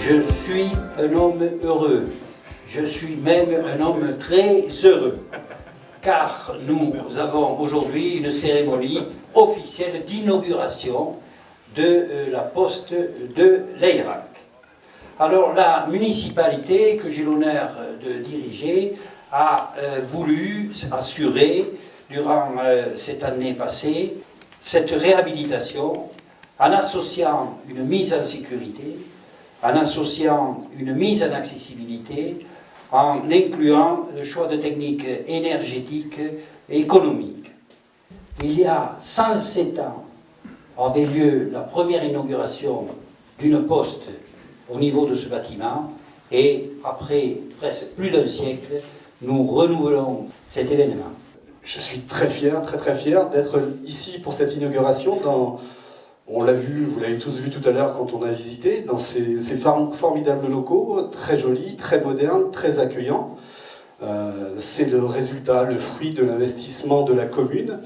Je suis un homme heureux. Je suis même un homme très heureux. Car nous avons aujourd'hui une cérémonie officielle d'inauguration de la poste de l'Eyrac. Alors la municipalité que j'ai l'honneur de diriger a voulu assurer durant cette année passée cette réhabilitation en associant une mise en sécurité, en associant une mise en accessibilité, en incluant le choix de techniques énergétiques et économiques. Il y a 107 ans avait lieu la première inauguration d'une poste au niveau de ce bâtiment et après presque plus d'un siècle, nous renouvelons cet événement. Je suis très fier d'être ici pour cette inauguration. On l'a vu, vous l'avez tous vu tout à l'heure quand on a visité, dans ces formidables locaux, très jolis, très modernes, très accueillants. C'est le résultat, le fruit de l'investissement de la commune.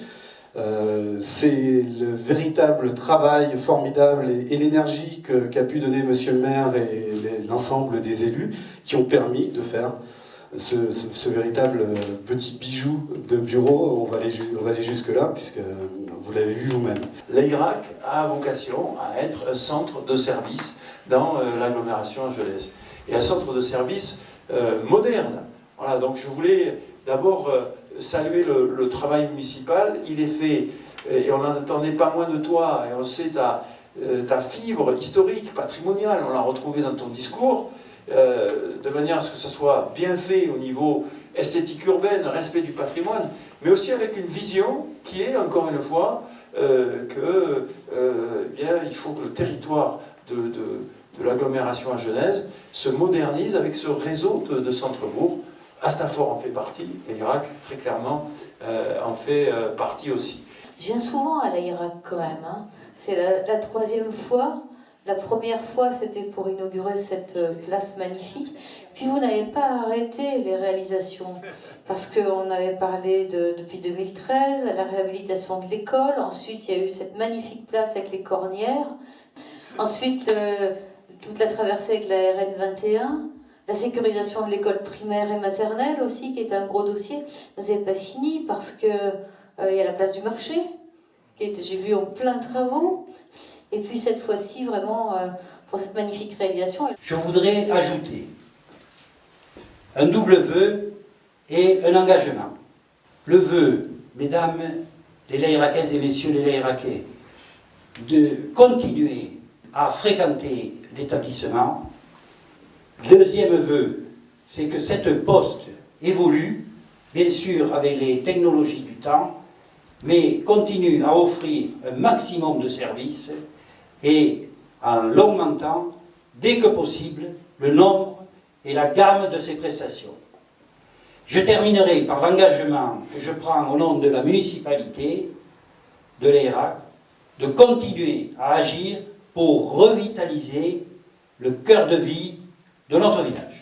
C'est le véritable travail formidable et l'énergie qu'a pu donner Monsieur le maire et l'ensemble des élus qui ont permis de faire ce véritable petit bijou de bureau. On va aller jusque-là, puisque vous l'avez vu vous-même. L'Eyrac a vocation à être un centre de service dans l'agglomération angelaise. Et un centre de service moderne. Voilà, donc je voulais d'abord saluer le travail municipal. Il est fait, et on n'en attendait pas moins de toi, et on sait ta fibre historique, patrimoniale, on l'a retrouvée dans ton discours, de manière à ce que ça soit bien fait au niveau esthétique urbaine, respect du patrimoine, mais aussi avec une vision qui est, encore une fois, il faut que le territoire de l'agglomération angelaise se modernise avec ce réseau de centres-bourgs. Astafort en fait partie, l'Eyrac, très clairement, en fait partie aussi. Je viens souvent à l'Eyrac quand même, hein. C'est la troisième fois. La première fois, c'était pour inaugurer cette place magnifique. Puis vous n'avez pas arrêté les réalisations, parce qu'on avait parlé depuis 2013, la réhabilitation de l'école. Ensuite, il y a eu cette magnifique place avec les cornières. Ensuite, toute la traversée avec la RN 21. La sécurisation de l'école primaire et maternelle aussi, qui est un gros dossier. Vous n'avez pas fini parce que il y a la place du marché, j'ai vu en plein travaux. Et puis cette fois-ci, vraiment, pour cette magnifique réalisation. Je voudrais ajouter un double vœu et un engagement. Le vœu, mesdames les Leyraquaises et messieurs les Leyraquais, de continuer à fréquenter l'établissement. Deuxième vœu, c'est que cette poste évolue, bien sûr avec les technologies du temps, mais continue à offrir un maximum de services et en l'augmentant, dès que possible, le nombre et la gamme de ses prestations. Je terminerai par l'engagement que je prends au nom de la municipalité de l'Eyrac de continuer à agir pour revitaliser le cœur de vie de notre village.